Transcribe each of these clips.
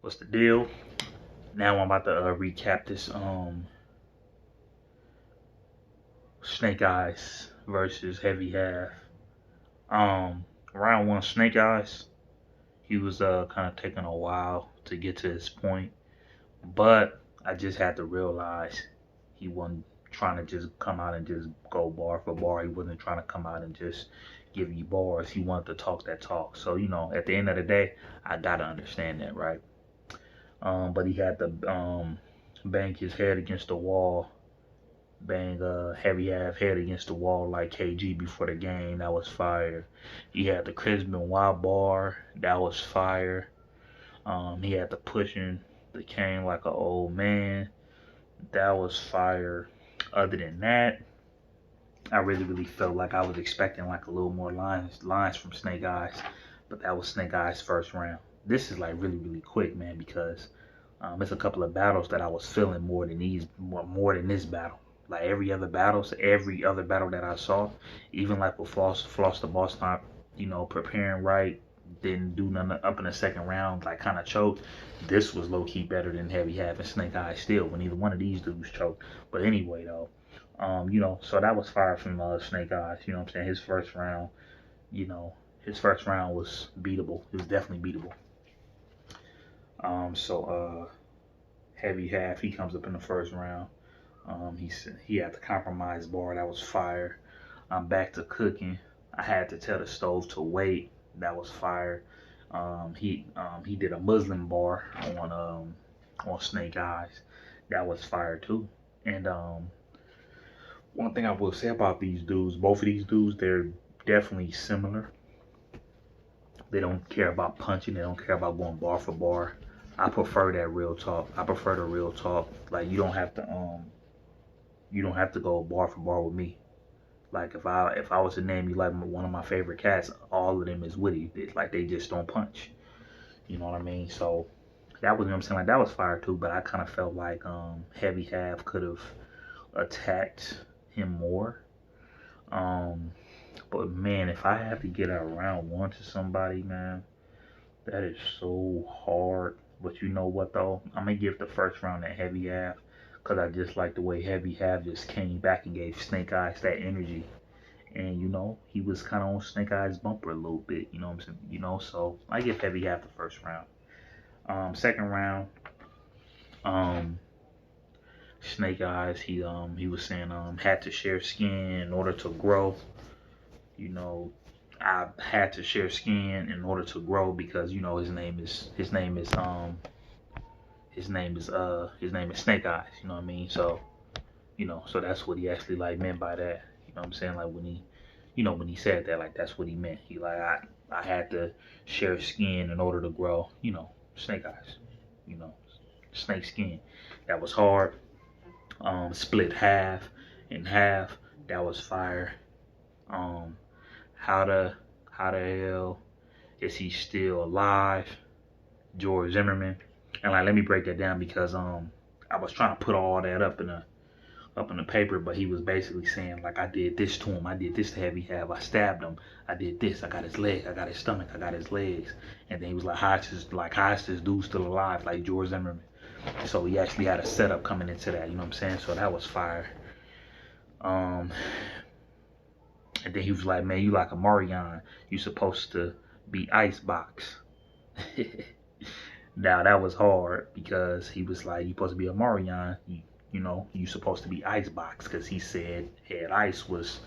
What's the deal? Now I'm about to recap this Snake Eyes versus Heavy Half. Round one, Snake Eyes. He was kind of taking a while to get to his point, but I just had to realize he wasn't trying to just come out and just go bar for bar. He wasn't trying to come out and just give you bars. He wanted to talk that talk. So at the end of the day, I gotta understand that, right? But he had to bang his head against the wall, bang Heavy Half head against the wall like KG before the game. That was fire. He had the Chris Benoit bar. That was fire. He had the pushing the cane like an old man. That was fire. Other than that, I really felt like I was expecting like a little more lines from Snake Eyes, but that was Snake Eyes first round. This is like really quick, man, because it's a couple of battles that I was feeling more than this battle. Like every other battle that I saw, even like with Floss the Boss Stomp, preparing right, didn't do nothing up in the second round, like kind of choked. This was low key better than Heavy Half and Snake Eyes still when either one of these dudes choked. But anyway, though, so that was fire from Snake Eyes. You know what I'm saying? You know, his first round was beatable. It was definitely beatable. So Heavy Half, he comes up in the first round. He had the compromise bar. That was fire. I'm back to cooking. I had to tell the stove to wait. That was fire. He did a Muslim bar on Snake Eyes. That was fire too. And one thing I will say about these dudes, both of these dudes, they're definitely similar. They don't care about punching. They don't care about going bar for bar. I prefer that real talk. I prefer the real talk. Like you don't have to go bar for bar with me. Like if I was to name you like one of my favorite cats, all of them is witty. It's like they just don't punch. You know what I mean? So that was, you know what I'm saying, like that was fire too. But I kind of felt like Heavy Half could have attacked him more. Um, but man, if I have to get a round one to somebody, man, that is so hard. But you know what though? I'm gonna give the first round to Heavy Half because I just like the way Heavy Half just came back and gave Snake Eyes that energy. And he was kind of on Snake Eyes bumper a little bit. You know what I'm saying? So I give Heavy Half the first round. Second round, um, Snake Eyes. He was saying had to share skin in order to grow. You know, I had to share skin in order to grow because his name is Snake Eyes. You know what I mean? So so that's what he actually like meant by that. You know what I'm saying? Like when he said that, like that's what he meant. He like I had to share skin in order to grow. Snake Eyes. You know, snake skin. That was hard. Split half and half. That was fire. Um, how the how the hell is he still alive? George Zimmerman. And like let me break that down because I was trying to put all that up in the paper, but he was basically saying like I did this to him, I did this to Heavy Half, I stabbed him, I did this, I got his leg, I got his stomach, I got his legs, and then he was like, how is this dude still alive, like George Zimmerman? So he actually had a setup coming into that, you know what I'm saying? So that was fire. Um, and then he was like, man, you like a Marion, you supposed to be Icebox. Now that was hard because he was like, you supposed to be a Marion, you supposed to be Icebox because he said Head Ice was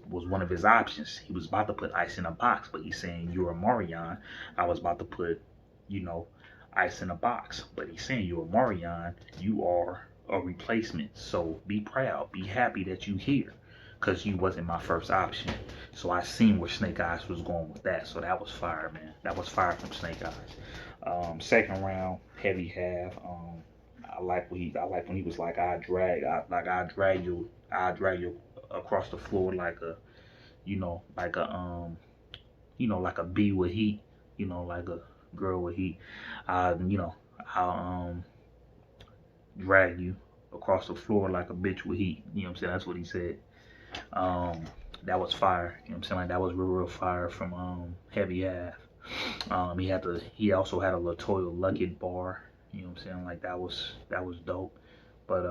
one of his options. He was about to put Ice in a box, but he's saying you're a Marion. I was about to put, you know, Ice in a box, but he's saying you're a Marion. You are a replacement. So be proud, be happy that you here, because you wasn't my first option. So I seen where Snake Eyes was going with that. So that was fire, man. That was fire from Snake Eyes. Second round, Heavy Half. I like when he was like I drag you across the floor like a like a like a bee with heat, like a girl with heat. I'll drag you across the floor like a bitch with heat. You know what I'm saying? That's what he said. Um, that was fire. You know what I'm saying? Like that was real fire from Heavy Half. He also had a Latoya Luckett bar. You know what I'm saying? Like that was dope. But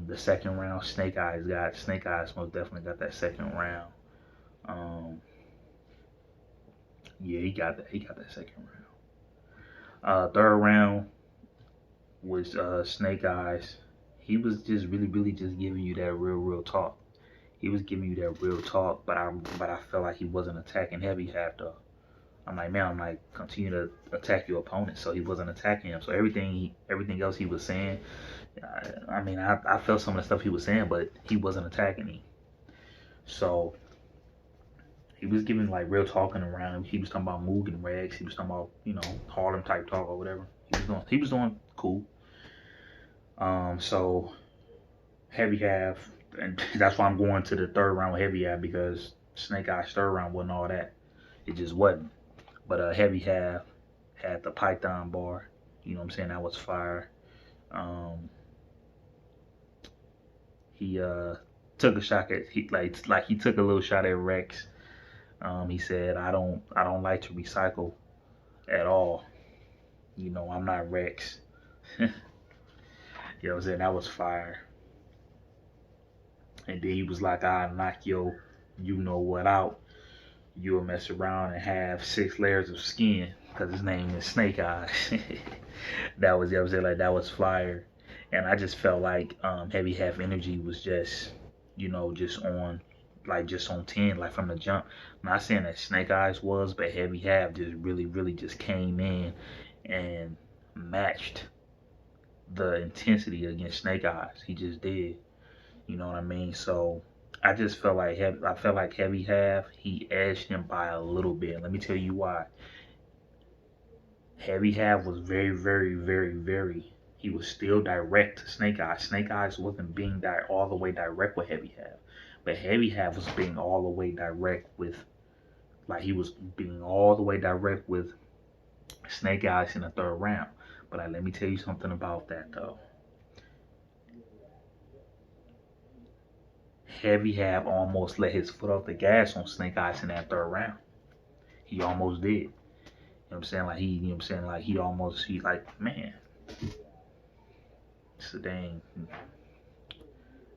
the second round, Snake Eyes most definitely got that second round. Um, yeah, he got that second round. Third round was Snake Eyes. He was just really just giving you that real talk. He was giving you that real talk, but I felt like he wasn't attacking Heavy Half though. I'm like, man, I'm like, continue to attack your opponent. So he wasn't attacking him. So everything else he was saying, I mean, I felt some of the stuff he was saying, but he wasn't attacking him. So he was giving like real talking around. He was talking about Moog and Rex. He was talking about, you know, Harlem type talk or whatever. He was doing cool. So Heavy Half, and that's why I'm going to the third round with Heavy Half, because Snake Eyes third round wasn't all that. It just wasn't. But Heavy Half had the Python bar. You know what I'm saying? That was fire. Um, he took a shot at he took a little shot at Rex. He said, I don't like to recycle at all. You know, I'm not Rex." You know what I'm saying? That was fire. And then he was like, "I'll knock your you know what out. You'll mess around and have 6 layers of skin," because his name is Snake Eyes. That was, you know what I'm saying? Like, that was fire. And I just felt like Heavy Half energy was just, you know, just on 10, like from the jump. I'm not saying that Snake Eyes was, but Heavy Half just really just came in and matched the intensity against Snake Eyes. He just did. You know what I mean? So I just felt like Heavy Half, he edged him by a little bit. Let me tell you why. Heavy Half was very. He was still direct to Snake Eyes. Snake Eyes wasn't being all the way direct with Heavy Half, but Heavy Half was being all the way direct with, like, he was being all the way direct with Snake Eyes in the third round. But let me tell you something about that though. Heavy Half almost let his foot off the gas on Snake Eyes in that third round. He almost did. You know what I'm saying? Like you know what I'm saying? Like he like, man, it's a dang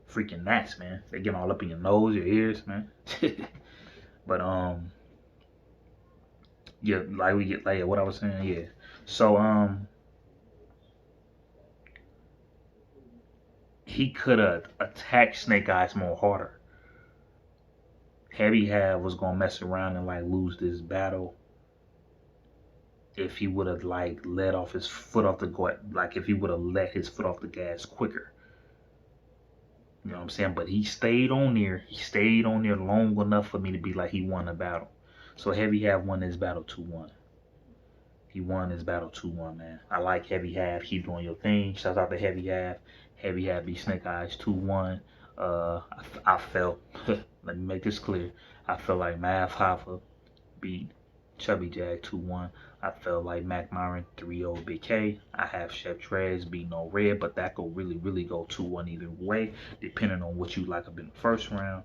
freaking gnats, man. They get all up in your nose, your ears, man. But yeah, like we get like what I was saying, yeah. So he could have attacked Snake Eyes more harder. Heavy Half was gonna mess around and like lose this battle if he would have like let off his foot off the like if he would have let his foot off the gas quicker. You know what I'm saying? But he stayed on there. He stayed on there long enough for me to be like he won the battle. So Heavy Half won this battle 2-1. He won his battle 2-1, man. I like Heavy Half. Keep doing your thing. Shout out to Heavy Half. Heavy Half beat Snake Eyes 2-1. I felt, let me make this clear. I felt like Mav Hoffa beat Chubby Jag 2-1. I felt like Mac Myron 3-0 Big K. I have Chef Trez beat No Red, but that could really go 2-1 either way, depending on what you like up in the first round.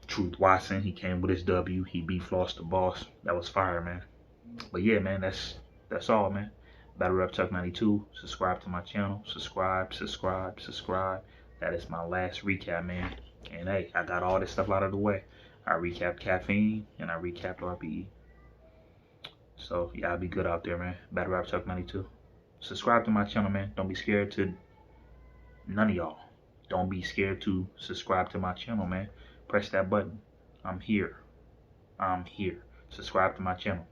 Truth Watson, he came with his W. He beat Floss the Boss. That was fire, man. But yeah, man, that's all, man. Battle Rap Chuck 92. Subscribe to my channel. Subscribe. That is my last recap, man. And hey, I got all this stuff out of the way. I recapped caffeine and I recapped RPE. So y'all be good out there, man. Battle Rap Chuck 92. Subscribe to my channel, man. Don't be scared to none of y'all. Don't be scared to subscribe to my channel, man. Press that button. I'm here. Subscribe to my channel.